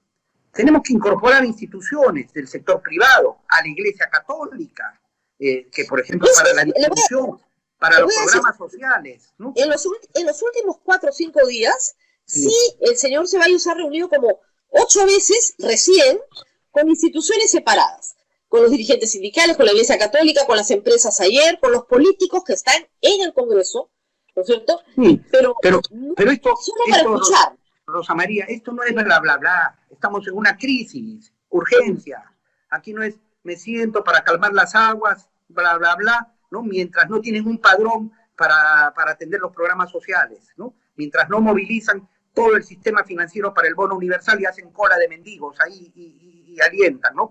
Tenemos que incorporar instituciones del sector privado, a la Iglesia Católica, que por ejemplo para la distribución, para los programas sociales, ¿no? En los últimos 4 o 5 días, sí, el señor Ceballos ha reunido como 8 veces recién con instituciones separadas, con los dirigentes sindicales, con la Iglesia Católica, con las empresas ayer, con los políticos que están en el Congreso, ¿no es cierto? Sí, pero esto, solo para escuchar. Rosa María, esto no es bla, bla, bla. Estamos en una crisis, urgencia. Aquí no es me siento para calmar las aguas, bla, bla, bla, ¿no? Mientras no tienen un padrón para atender los programas sociales, ¿no? Mientras no movilizan todo el sistema financiero para el bono universal y hacen cola de mendigos ahí y alientan, ¿no?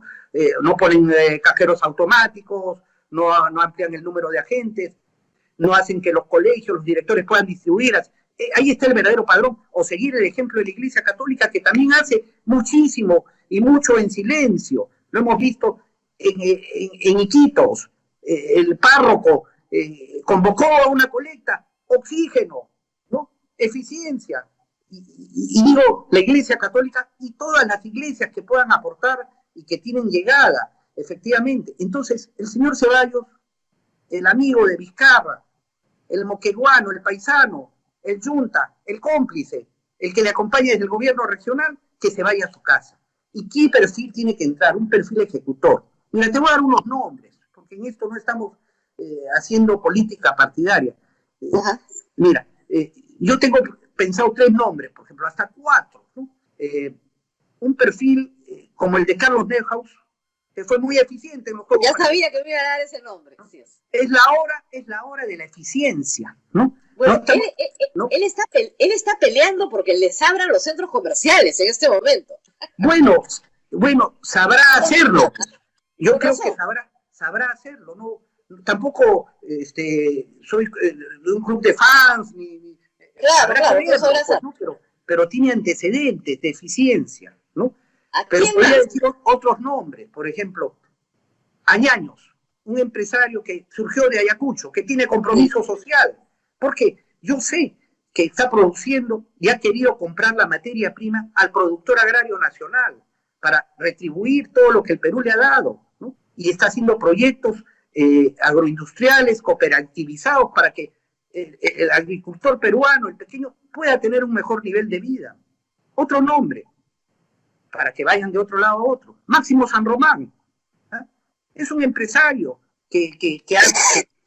No ponen cajeros automáticos, no amplían el número de agentes, no hacen que los colegios, los directores puedan distribuirlas. Ahí está el verdadero padrón, o seguir el ejemplo de la Iglesia Católica, que también hace muchísimo y mucho en silencio. Lo hemos visto en Iquitos, el párroco convocó a una colecta, oxígeno, ¿no? Eficiencia. Y digo, la Iglesia Católica y todas las iglesias que puedan aportar y que tienen llegada, efectivamente. Entonces, el señor Ceballos, el amigo de Vizcarra, el moqueguano, el paisano, el yunta, el cómplice, el que le acompaña desde el gobierno regional, que se vaya a su casa. ¿Y qué perfil tiene que entrar? Un perfil ejecutor. Mira, te voy a dar unos nombres, porque en esto no estamos haciendo política partidaria. Mira, yo tengo pensado 3 nombres, por ejemplo, hasta 4, ¿no? Un perfil como el de Carlos Neuhaus, que fue muy eficiente en los Juegos. Ya sabía que me iba a dar ese nombre. ¿No? Es la hora de la eficiencia, ¿no? Bueno, él está peleando porque les abran los centros comerciales en este momento. Bueno, sabrá hacerlo. Yo creo que sabrá hacerlo, ¿no? Tampoco soy de un club de fans, claro, pero tiene antecedentes de eficiencia, ¿no? Pero podría decir otros nombres, por ejemplo, Añaños, un empresario que surgió de Ayacucho, que tiene compromiso social, porque yo sé que está produciendo y ha querido comprar la materia prima al productor agrario nacional para retribuir todo lo que el Perú le ha dado, ¿no? Y está haciendo proyectos agroindustriales, cooperativizados, para que el agricultor peruano, el pequeño, pueda tener un mejor nivel de vida. Otro nombre, para que vayan de otro lado a otro, Máximo San Román. Es un empresario que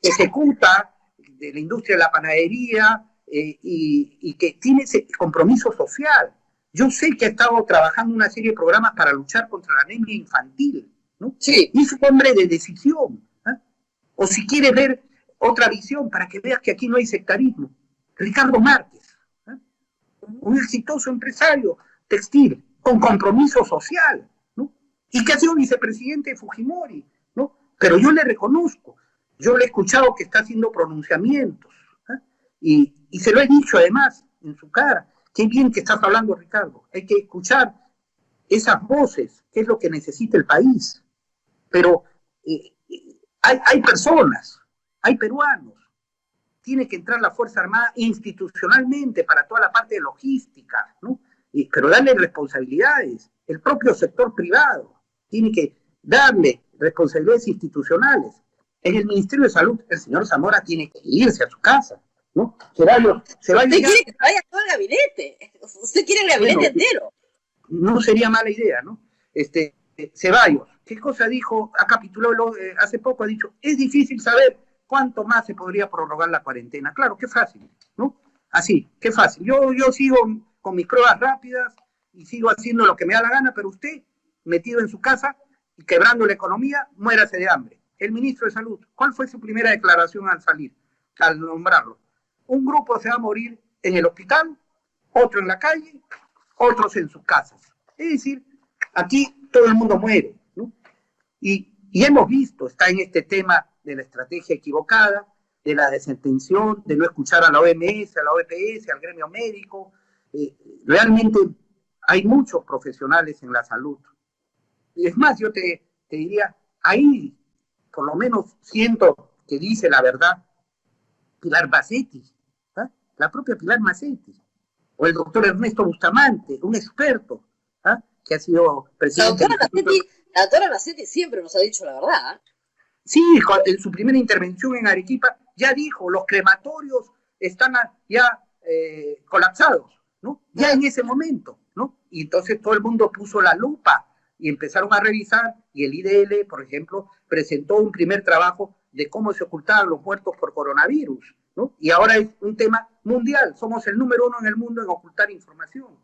ejecuta de la industria de la panadería y que tiene ese compromiso social. Yo sé que ha estado trabajando una serie de programas para luchar contra la anemia infantil, ¿no? Sí. Y es un hombre de decisión. O si quieres ver otra visión, para que veas que aquí no hay sectarismo, Ricardo Márquez, un exitoso empresario textil con compromiso social, ¿no? Y que ha sido vicepresidente de Fujimori, ¿no? Pero yo le reconozco, yo le he escuchado que está haciendo pronunciamientos, y se lo he dicho además en su cara. Qué bien que estás hablando, Ricardo. Hay que escuchar esas voces, que es lo que necesita el país. Pero hay personas, hay peruanos. Tiene que entrar la Fuerza Armada institucionalmente para toda la parte de logística, ¿no? Pero darle responsabilidades. El propio sector privado tiene que darle responsabilidades institucionales. En el Ministerio de Salud, el señor Zamora tiene que irse a su casa, ¿no? Usted quiere que vaya todo el gabinete. Usted quiere el gabinete entero. No sería mala idea, ¿no? Ceballos, ¿qué cosa dijo? Ha capitulado hace poco, ha dicho, es difícil saber cuánto más se podría prorrogar la cuarentena. Claro, qué fácil, ¿no? Así, qué fácil. Yo sigo con mis pruebas rápidas y sigo haciendo lo que me da la gana, pero usted, metido en su casa y quebrando la economía, muérase de hambre. El ministro de Salud, ¿cuál fue su primera declaración al salir, al nombrarlo? Un grupo se va a morir en el hospital, otro en la calle, otros en sus casas. Es decir, aquí todo el mundo muere, ¿no? Y hemos visto, está en este tema de la estrategia equivocada, de la desatención, de no escuchar a la OMS, a la OPS, al gremio médico. Realmente hay muchos profesionales en la salud. Es más, yo te diría, ahí por lo menos siento que dice la verdad Pilar Massetti, la propia Pilar Massetti, o el doctor Ernesto Bustamante, un experto, que ha sido presidente. La doctora Massetti siempre nos ha dicho la verdad. Sí, en su primera intervención en Arequipa ya dijo, los crematorios están ya colapsados, ¿no? Ya en ese momento, ¿no? Y entonces todo el mundo puso la lupa y empezaron a revisar, y el IDL, por ejemplo, presentó un primer trabajo de cómo se ocultaban los muertos por coronavirus, ¿no? Y ahora es un tema mundial, somos el número 1 en el mundo en ocultar información,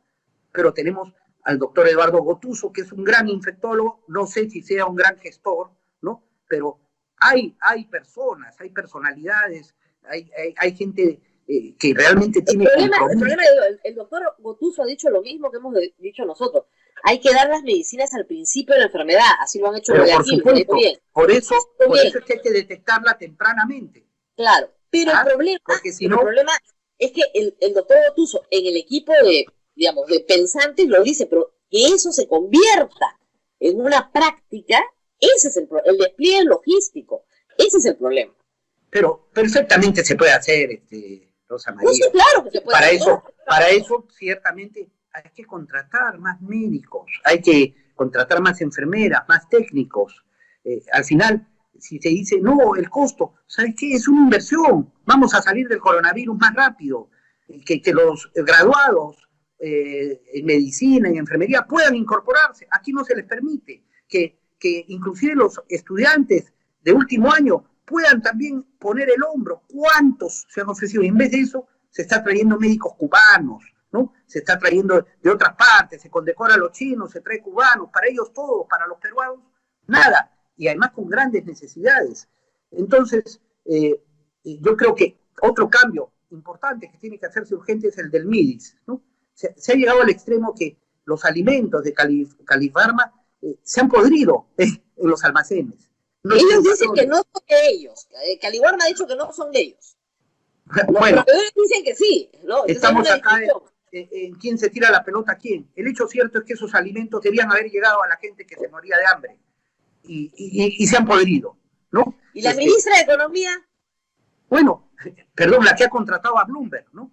pero tenemos al doctor Eduardo Gotuso, que es un gran infectólogo, no sé si sea un gran gestor, ¿no? Pero hay personas, hay personalidades, hay gente que realmente tiene el doctor Gotuso ha dicho lo mismo que hemos dicho nosotros. Hay que dar las medicinas al principio de la enfermedad, así lo han hecho los de aquí. Por eso es que hay que detectarla tempranamente. Claro, pero el problema es que el doctor Gotuso en el equipo de pensantes lo dice, pero que eso se convierta en una práctica, ese es el despliegue logístico, ese es el problema. Pero perfectamente se puede hacer, Rosa María. No, sí, claro que se puede hacer. Para eso, ciertamente, hay que contratar más médicos, hay que contratar más enfermeras, más técnicos. Al final, si se dice, no, el costo, ¿sabes qué? Es una inversión. Vamos a salir del coronavirus más rápido. Que los graduados en medicina, en enfermería, puedan incorporarse. Aquí no se les permite. Que inclusive los estudiantes de último año puedan también poner el hombro. ¿Cuántos se han ofrecido? Y en vez de eso, se está trayendo médicos cubanos, ¿no? Se está trayendo de otras partes, se condecora a los chinos, se trae cubanos, para ellos todos, para los peruanos, nada. Y además con grandes necesidades. Entonces, yo creo que otro cambio importante que tiene que hacerse urgente es el del MIDIS, ¿no? Se ha llegado al extremo que los alimentos de Califarma se han podrido en los almacenes. Ellos dicen que no son de ellos. Califarma ha dicho que no son de ellos. Bueno, los proveedores dicen que sí, ¿no? Estamos acá en quién se tira la pelota a quién. El hecho cierto es que esos alimentos debían haber llegado a la gente que se moría de hambre y se han podrido, ¿no? ¿Y la ministra de Economía? Bueno, perdón, la que ha contratado a Bloomberg, ¿no?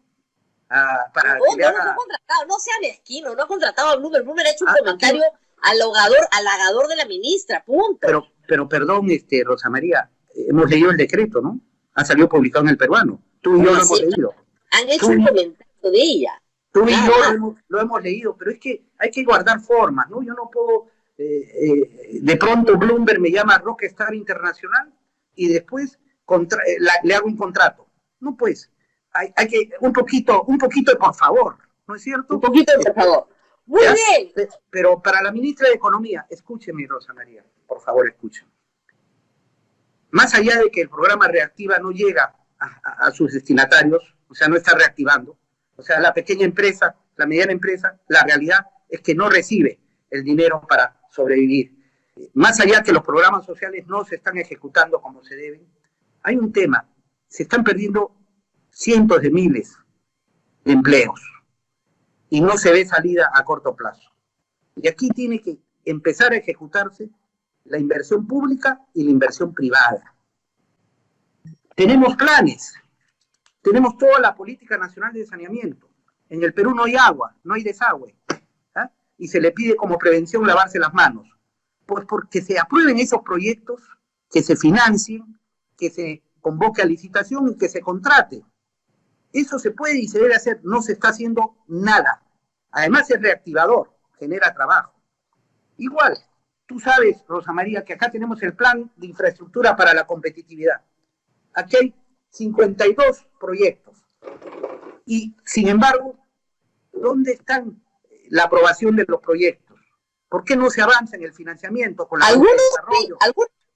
No sea mezquino, no ha contratado a Bloomberg. Bloomberg ha hecho un comentario halagador de la ministra, punto. Pero perdón, Rosa María, hemos leído el decreto, ¿no? Ha salido publicado en El Peruano. Tú y yo lo hemos leído. Han hecho un comentario de ella. Tú y yo lo hemos leído, pero es que hay que guardar formas, ¿no? Yo no puedo, de pronto Bloomberg me llama Rockstar Internacional y después le hago un contrato. No, pues, hay que, un poquito de por favor, ¿no es cierto? Un poquito de por favor. Muy bien. Pero para la ministra de Economía, escúcheme, Rosa María, por favor, escúcheme. Más allá de que el programa Reactiva no llega a sus destinatarios, o sea, no está reactivando, o sea, la pequeña empresa, la mediana empresa, la realidad es que no recibe el dinero para sobrevivir. Más allá que los programas sociales no se están ejecutando como se deben, hay un tema, se están perdiendo cientos de miles de empleos y no se ve salida a corto plazo. Y aquí tiene que empezar a ejecutarse la inversión pública y la inversión privada. Tenemos planes, tenemos toda la política nacional de saneamiento. En el Perú no hay agua, no hay desagüe, ¿ah? Y se le pide como prevención lavarse las manos. Pues porque se aprueben esos proyectos, que se financien, que se convoque a licitación y que se contrate. Eso se puede y se debe hacer, no se está haciendo nada. Además es reactivador, genera trabajo. Igual, tú sabes, Rosa María, que acá tenemos el plan de infraestructura para la competitividad. Aquí hay 52 proyectos. Y, sin embargo, ¿dónde están la aprobación de los proyectos? ¿Por qué no se avanza en el financiamiento? Con la desarrollo?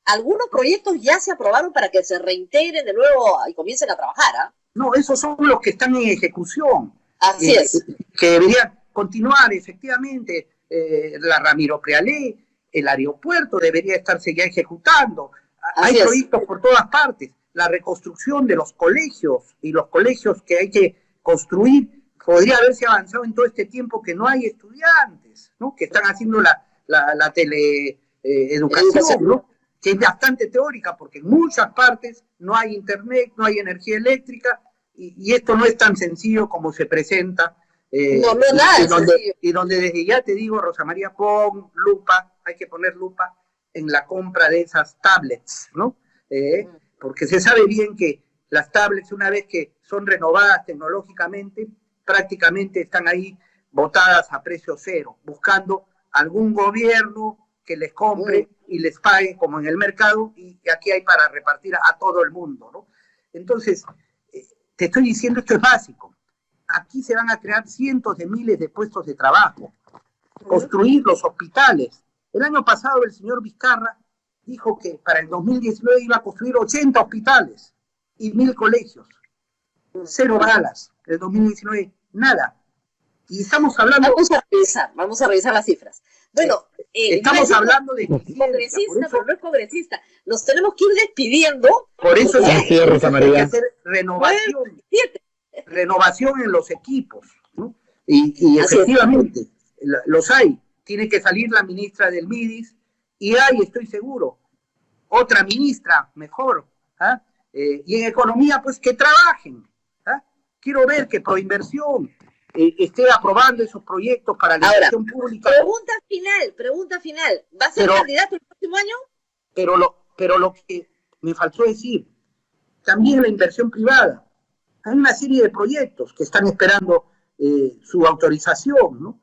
Algunos proyectos ya se aprobaron para que se reintegren de nuevo y comiencen a trabajar, ¿ah? No, esos son los que están en ejecución. Así es. Que deberían continuar, efectivamente, la Ramiro Prealé, el aeropuerto debería estarse ya ejecutando. Hay proyectos por todas partes. La reconstrucción de los colegios y los colegios que hay que construir podría haberse avanzado en todo este tiempo que no hay estudiantes, ¿no? Que están haciendo la teleeducación, ¿no? Que es bastante teórica porque en muchas partes no hay internet, no hay energía eléctrica y esto no es tan sencillo como se presenta. Y donde desde ya te digo, Rosa María, pon lupa, hay que poner lupa en la compra de esas tablets, ¿no? Porque se sabe bien que las tablets, una vez que son renovadas tecnológicamente, prácticamente están ahí botadas a precio cero, buscando algún gobierno que les compre y les pague como en el mercado, y aquí hay para repartir a todo el mundo, ¿no? Entonces, te estoy diciendo, esto es básico. Aquí se van a crear cientos de miles de puestos de trabajo, construir los hospitales. El año pasado el señor Vizcarra dijo que para el 2019 iba a construir 80 hospitales y 1000 colegios. 0 balas. El 2019, nada. Y estamos hablando... Vamos a revisar las cifras. Bueno, estamos hablando de... Congresista, pero no es congresista. Nos tenemos que ir despidiendo. Por eso hay que hacer renovación en los equipos, ¿no? Y efectivamente, los hay. Tiene que salir la ministra del MIDIS, y hay, estoy seguro, otra ministra mejor, ¿ah? Y en economía, pues que trabajen. ¿Ah? Quiero ver que Proinversión esté aprobando esos proyectos para la inversión pública. Pregunta final. ¿Va a ser candidato el próximo año? Pero lo que me faltó decir, también la inversión privada. Hay una serie de proyectos que están esperando su autorización, ¿no?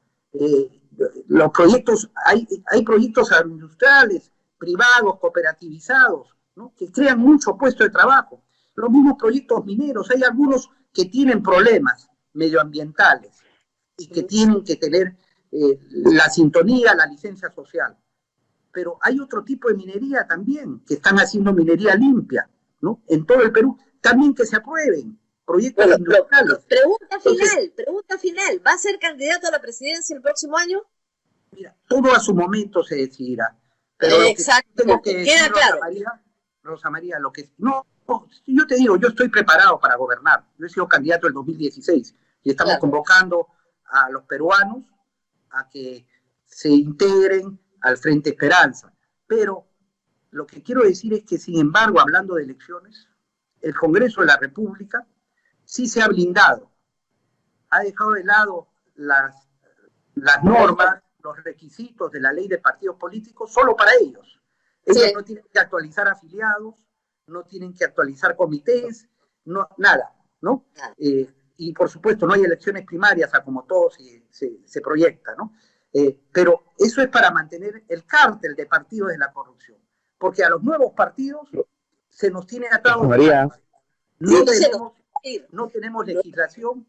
Los proyectos, hay proyectos industriales, privados, cooperativizados, ¿no? Que crean mucho puesto de trabajo. Los mismos proyectos mineros, hay algunos que tienen problemas medioambientales y que tienen que tener la sintonía, la licencia social. Pero hay otro tipo de minería también, que están haciendo minería limpia, ¿no? En todo el Perú, también que se aprueben proyectos industriales. Pregunta final. ¿Va a ser candidato a la presidencia el próximo año? Mira, todo a su momento se decidirá. Pero exacto, tengo que decir, queda claro. Rosa María, lo que no, yo te digo, yo estoy preparado para gobernar. Yo he sido candidato en 2016 y estamos convocando a los peruanos a que se integren al Frente Esperanza. Pero lo que quiero decir es que, sin embargo, hablando de elecciones, el Congreso de la República sí se ha blindado, ha dejado de lado las normas, los requisitos de la ley de partidos políticos solo para ellos. Ellos no tienen que actualizar afiliados, no tienen que actualizar comités, no, nada, ¿no? Y por supuesto no hay elecciones primarias a como todo se proyecta, ¿no? Pero eso es para mantener el cártel de partidos de la corrupción, porque a los nuevos partidos se nos tiene atados. No tenemos legislación,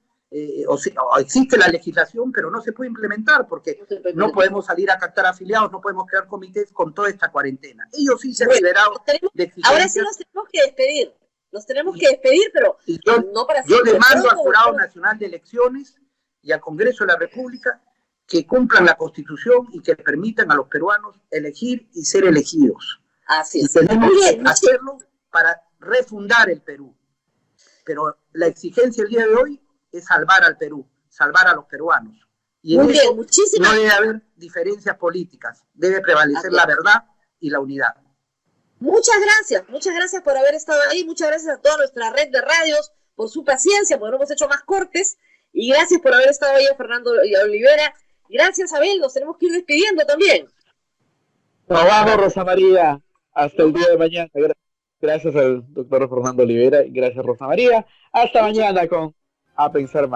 o existe la legislación, pero no se puede implementar porque no podemos salir a captar afiliados, no podemos crear comités con toda esta cuarentena. Ellos sí se han liberado de exigencias. Ahora sí nos tenemos que despedir. Pero no para yo le mando al Jurado Nacional de Elecciones y al Congreso de la República que cumplan la Constitución y que permitan a los peruanos elegir y ser elegidos. Así es. Y tenemos que hacerlo para refundar el Perú. Pero la exigencia el día de hoy es salvar al Perú, salvar a los peruanos. Y en eso no debe haber diferencias políticas, debe prevalecer la verdad y la unidad. Muchas gracias por haber estado ahí, muchas gracias a toda nuestra red de radios por su paciencia, porque hemos hecho más cortes, y gracias por haber estado ahí a Fernando Olivera. Gracias, Abel, nos tenemos que ir despidiendo también. Nos vamos, Rosa María, hasta el día de mañana. Gracias al doctor Fernando Olivera y gracias, Rosa María. Hasta mañana con A Pensar Más.